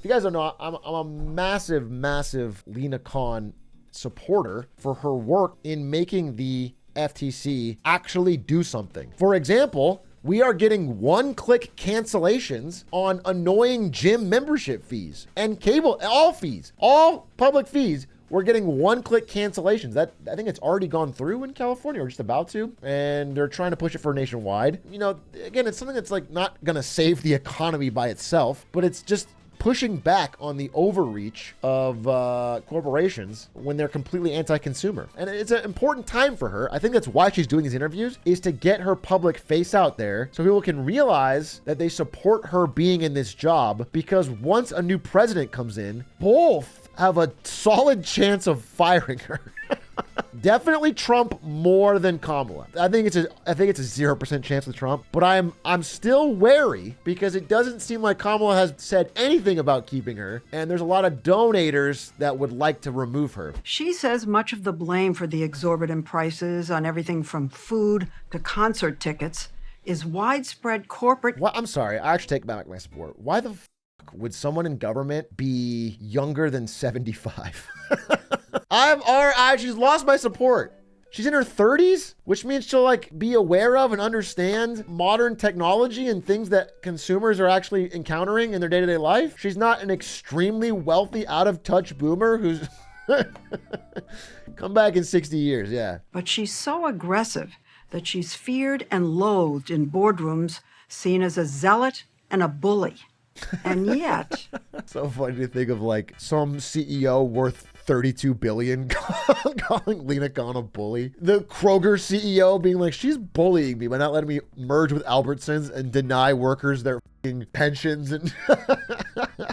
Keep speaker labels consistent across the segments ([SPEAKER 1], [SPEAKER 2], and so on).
[SPEAKER 1] you guys don't know, I'm a massive Lena Khan supporter for her work in making the FTC actually do something. For example, we are getting one-click cancellations on annoying gym membership fees and cable, all public fees. We're getting one-click cancellations. I think it's already gone through in California, or just about to, and they're trying to push it for nationwide. You know, again, it's something that's like not gonna save the economy by itself, but it's just pushing back on the overreach of corporations when they're completely anti-consumer. And it's an important time for her. I think that's why she's doing these interviews, is to get her public face out there so people can realize that they support her being in this job, because once a new president comes in, both have a solid chance of firing her. Definitely Trump more than Kamala. I think it's a 0% chance with Trump, but I'm still wary because it doesn't seem like Kamala has said anything about keeping her, and there's a lot of donators that would like to remove her.
[SPEAKER 2] She says much of the blame for the exorbitant prices on everything from food to concert tickets is widespread corporate.
[SPEAKER 1] Well, I'm sorry, I actually take back my support. Why the would someone in government be younger than 75? She's lost my support. She's in her 30s, which means she'll like be aware of and understand modern technology and things that consumers are actually encountering in their day-to-day life. She's not an extremely wealthy, out-of-touch boomer who's come back in 60 years, yeah.
[SPEAKER 2] But she's so aggressive that she's feared and loathed in boardrooms, seen as a zealot and a bully. And yet...
[SPEAKER 1] So funny to think of like some CEO worth 32 billion calling Lena Khan a bully. The Kroger CEO being like, she's bullying me by not letting me merge with Albertsons and deny workers their pensions. And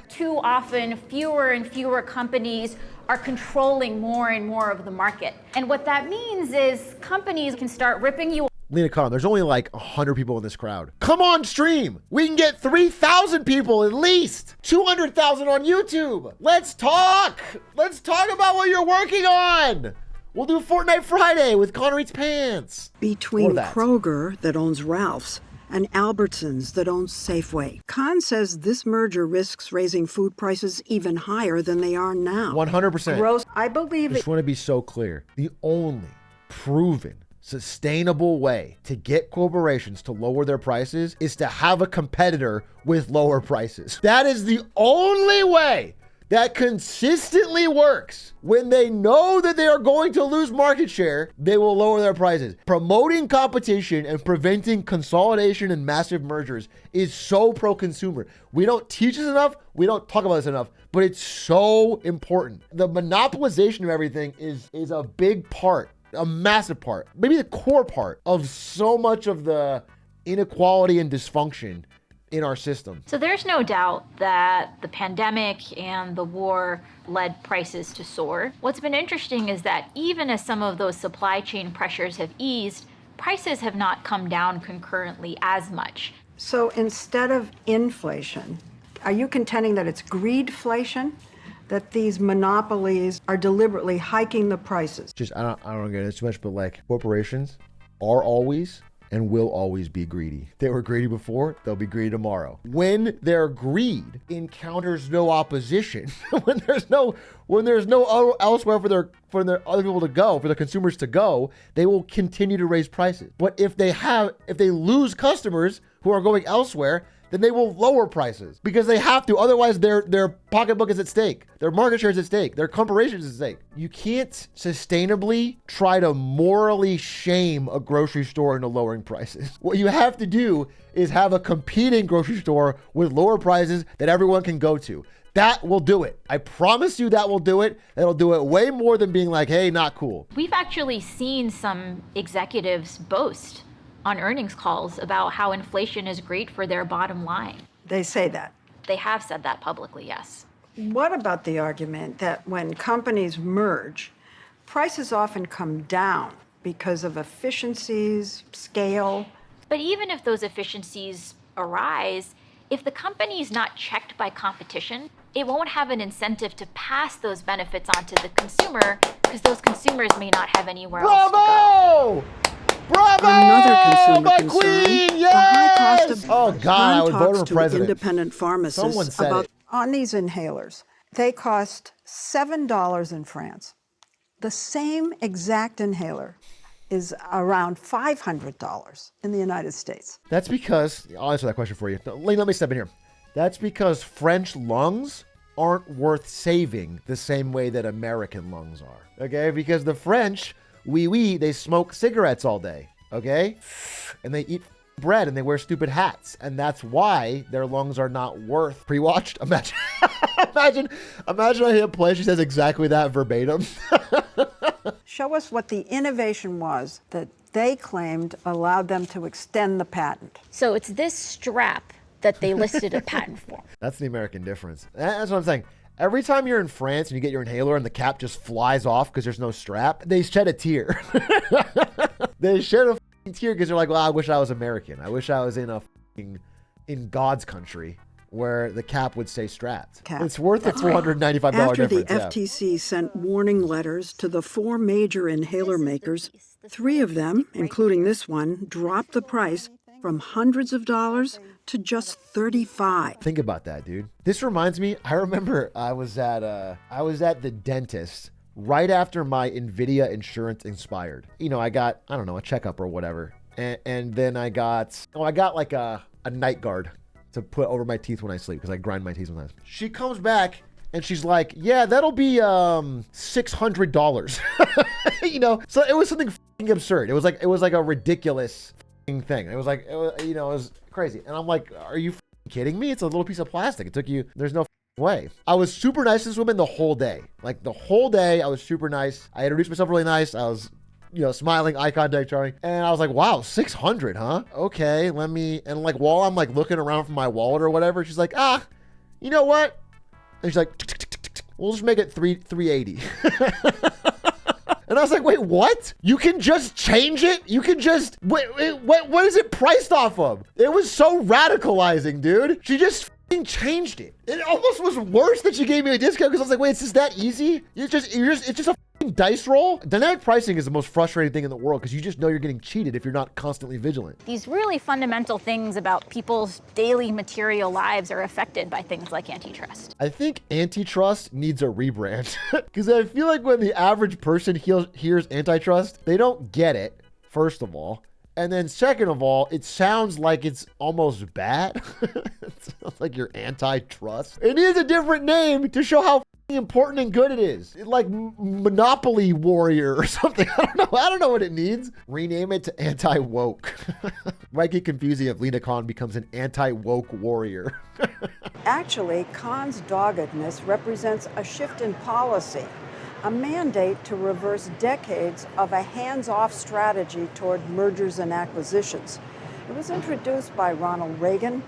[SPEAKER 3] too often, fewer and fewer companies are controlling more and more of the market. And what that means is companies can start ripping you.
[SPEAKER 1] Lena Khan, there's only like 100 people in this crowd. Come on stream. We can get 3,000 people at least. 200,000 on YouTube. Let's talk. Let's talk about what you're working on. We'll do Fortnite Friday with Connor Eats Pants.
[SPEAKER 2] Between Kroger, that owns Ralph's, and Albertsons, that owns Safeway. Khan says this merger risks raising food prices even higher than they are now.
[SPEAKER 1] 100%.
[SPEAKER 2] Gross. I believe
[SPEAKER 1] I just want to be so clear. The only proven sustainable way to get corporations to lower their prices is to have a competitor with lower prices. That is the only way that consistently works. When they know that they are going to lose market share, they will lower their prices. Promoting competition and preventing consolidation and massive mergers is so pro-consumer. We don't teach this enough. We don't talk about this enough, but it's so important. The monopolization of everything is a big part, a massive part, maybe the core part of so much of the inequality and dysfunction in our system.
[SPEAKER 3] So there's no doubt that the pandemic and the war led prices to soar. What's been interesting is that even as some of those supply chain pressures have eased, prices have not come down concurrently as much.
[SPEAKER 2] So instead of inflation, are you contending that it's greedflation? That these monopolies are deliberately hiking the prices?
[SPEAKER 1] I don't get it too much, but like corporations are always and will always be greedy. They were greedy before, they'll be greedy tomorrow. When their greed encounters no opposition, when there's no elsewhere for their other people to go, for the consumers to go, they will continue to raise prices. But if they lose customers who are going elsewhere, then they will lower prices because they have to. Otherwise, their pocketbook is at stake. Their market share is at stake. Their corporation is at stake. You can't sustainably try to morally shame a grocery store into lowering prices. What you have to do is have a competing grocery store with lower prices that everyone can go to. That will do it. I promise you that will do it. That'll do it way more than being like, hey, not cool.
[SPEAKER 3] We've actually seen some executives boast on earnings calls about how inflation is great for their bottom line.
[SPEAKER 2] They say that.
[SPEAKER 3] They have said that publicly, yes.
[SPEAKER 2] What about the argument that when companies merge, prices often come down because of efficiencies, scale?
[SPEAKER 3] But even if those efficiencies arise, if the company is not checked by competition, it won't have an incentive to pass those benefits on to the consumer because those consumers may not have anywhere else to go.
[SPEAKER 1] Bravo!
[SPEAKER 2] Another consumer
[SPEAKER 1] my
[SPEAKER 2] concern,
[SPEAKER 1] queen,
[SPEAKER 2] the high cost of
[SPEAKER 1] oh God, I would vote for president.
[SPEAKER 2] Independent pharmacists
[SPEAKER 1] Someone said
[SPEAKER 2] about
[SPEAKER 1] it.
[SPEAKER 2] On these inhalers, they cost $7 in France. The same exact inhaler is around $500 in the United States.
[SPEAKER 1] That's because, I'll answer that question for you. Let me step in here. That's because French lungs aren't worth saving the same way that American lungs are, okay? Because the French, they smoke cigarettes all day, okay? And they eat bread and they wear stupid hats. And that's why their lungs are not worth pre-watched. Imagine I hit play, she says exactly that verbatim.
[SPEAKER 2] Show us what the innovation was that they claimed allowed them to extend the patent.
[SPEAKER 3] So it's this strap that they listed a patent for.
[SPEAKER 1] That's the American difference. That's what I'm saying. Every time you're in France and you get your inhaler and the cap just flies off because there's no strap, they shed a tear. They shed a tear because they're like, well, I wish I was American. I wish I was in God's country where the cap would stay strapped. It's worth a $495
[SPEAKER 2] After
[SPEAKER 1] difference.
[SPEAKER 2] the FTC sent warning letters to the 4 major inhaler makers, 3 of them, including this one, dropped the price from hundreds of dollars to just $35.
[SPEAKER 1] Think about that, dude. This reminds me, I remember I was at the dentist right after my NVIDIA insurance expired. You know, I got, I don't know, a checkup or whatever. And then I got like a night guard to put over my teeth when I sleep because I grind my teeth sometimes. She comes back and she's like, yeah, that'll be $600. You know, so it was something f***ing absurd. It was like a ridiculous thing. It was crazy. And I'm like, are you kidding me? It's a little piece of plastic. There's no way. I was super nice to this woman the whole day. Like the whole day, I was super nice. I introduced myself really nice. I was, smiling, eye contact, charming. And I was like, wow, 600, huh? Okay, and like while I'm like looking around for my wallet or whatever, she's like, you know what? And she's like, we'll just make it 380. And I was like, wait, what? You can just change it? You can just, what is it priced off of? It was so radicalizing, dude. She just changed it. It almost was worse that she gave me a discount because I was like, wait, it's just that easy? It's just a dice roll. Dynamic pricing is the most frustrating thing in the world because you just know you're getting cheated if you're not constantly vigilant.
[SPEAKER 3] These really fundamental things about people's daily material lives are affected by things like antitrust.
[SPEAKER 1] I think antitrust needs a rebrand because I feel like when the average person hears antitrust, they don't get it, first of all. And then second of all, it sounds like it's almost bad. It sounds like you're antitrust. It needs a different name to show how important and good it is. Like Monopoly Warrior or something. I don't know what it needs. Rename it to anti-woke. Might get confusing if Lena Khan becomes an anti-woke warrior.
[SPEAKER 2] Actually, Khan's doggedness represents a shift in policy, a mandate to reverse decades of a hands-off strategy toward mergers and acquisitions. It was introduced by Ronald Reagan.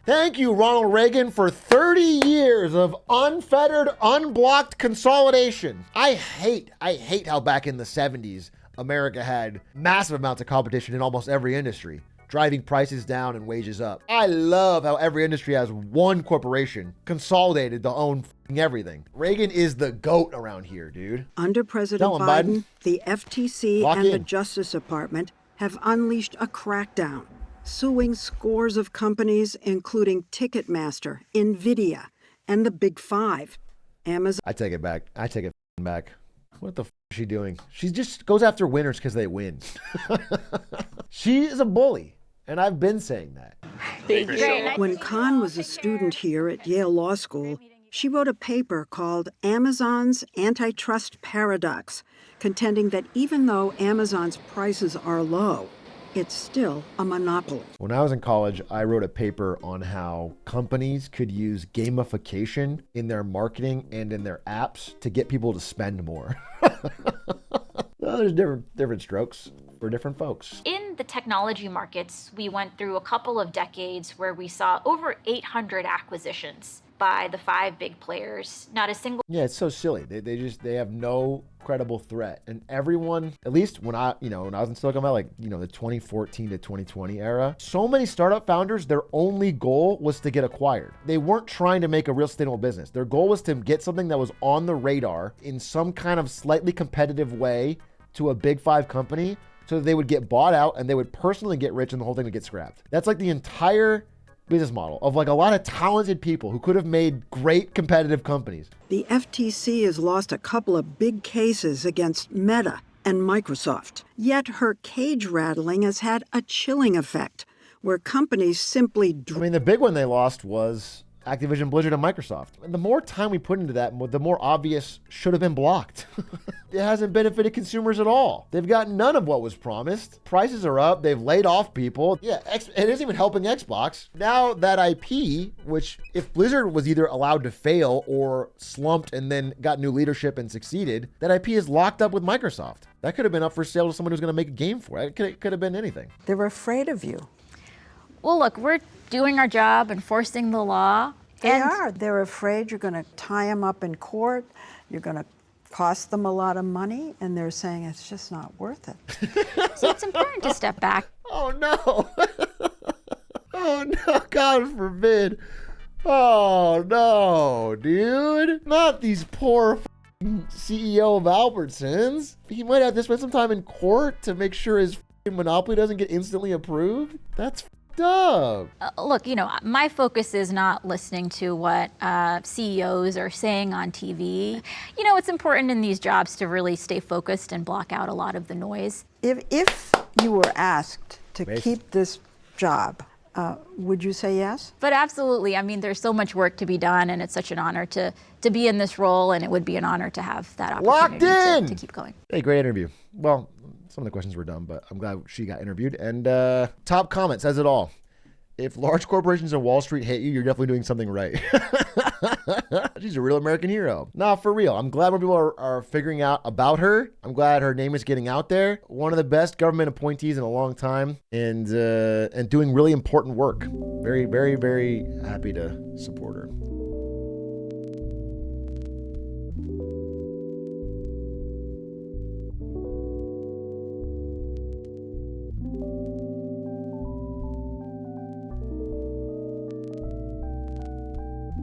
[SPEAKER 1] Thank you, Ronald Reagan, for 30 years of unfettered, unblocked consolidation. I hate how back in the 70s, America had massive amounts of competition in almost every industry, driving prices down and wages up. I love how every industry has one corporation consolidated to own everything. Reagan is the GOAT around here, dude.
[SPEAKER 2] Under President Biden, the FTC and the Justice Department have unleashed a crackdown, suing scores of companies, including Ticketmaster, NVIDIA, and the Big Five. Amazon.
[SPEAKER 1] I take it back. What the f is she doing? She just goes after winners because they win. She is a bully. And I've been saying that.
[SPEAKER 2] When Khan was a student here at Yale Law School, she wrote a paper called Amazon's Antitrust Paradox, contending that even though Amazon's prices are low, it's still a monopoly.
[SPEAKER 1] When I was in college, I wrote a paper on how companies could use gamification in their marketing and in their apps to get people to spend more. Well, there's different strokes for different folks.
[SPEAKER 3] In the technology markets, we went through a couple of decades where we saw over 800 acquisitions by the 5 big players. Not a single.
[SPEAKER 1] Yeah, it's so silly. They have no credible threat. And everyone, at least when I was in Silicon Valley, the 2014 to 2020 era, so many startup founders, their only goal was to get acquired. They weren't trying to make a real sustainable business. Their goal was to get something that was on the radar in some kind of slightly competitive way to a big 5 company so that they would get bought out and they would personally get rich and the whole thing would get scrapped. That's like the entire business model of like a lot of talented people who could have made great competitive companies.
[SPEAKER 2] The FTC has lost a couple of big cases against Meta and Microsoft. Yet her cage rattling has had a chilling effect, where companies simply
[SPEAKER 1] The big one they lost was Activision, Blizzard, and Microsoft. And the more time we put into that, the more obvious should have been blocked. It hasn't benefited consumers at all. They've got none of what was promised. Prices are up. They've laid off people. Yeah, it isn't even helping Xbox. Now that IP, which if Blizzard was either allowed to fail or slumped and then got new leadership and succeeded, that IP is locked up with Microsoft. That could have been up for sale to someone who's going to make a game for it. It could have been anything.
[SPEAKER 4] They're afraid of you.
[SPEAKER 3] Well, look, we're doing our job, enforcing the law.
[SPEAKER 4] They are. They're afraid you're going to tie them up in court. You're going to cost them a lot of money, and they're saying it's just not worth it.
[SPEAKER 3] So it's important to step back.
[SPEAKER 1] Oh, no. Oh, no. God forbid. Oh, no, dude. Not these poor CEO of Albertsons. He might have to spend some time in court to make sure his monopoly doesn't get instantly approved. That's up.
[SPEAKER 3] Look, my focus is not listening to what CEOs are saying on TV. It's important in these jobs to really stay focused and block out a lot of the noise.
[SPEAKER 4] If you were asked to keep this job, would you say yes?
[SPEAKER 3] But absolutely. There's so much work to be done, and it's such an honor to be in this role, and it would be an honor to have that opportunity
[SPEAKER 1] Locked in!
[SPEAKER 3] To keep going.
[SPEAKER 1] Hey, great interview. Well, some of the questions were dumb, but I'm glad she got interviewed. And top comment says it all. If large corporations on Wall Street hate you, you're definitely doing something right. She's a real American hero. Nah, for real. I'm glad more people are figuring out about her. I'm glad her name is getting out there. One of the best government appointees in a long time, and doing really important work. Very, very, very happy to support her.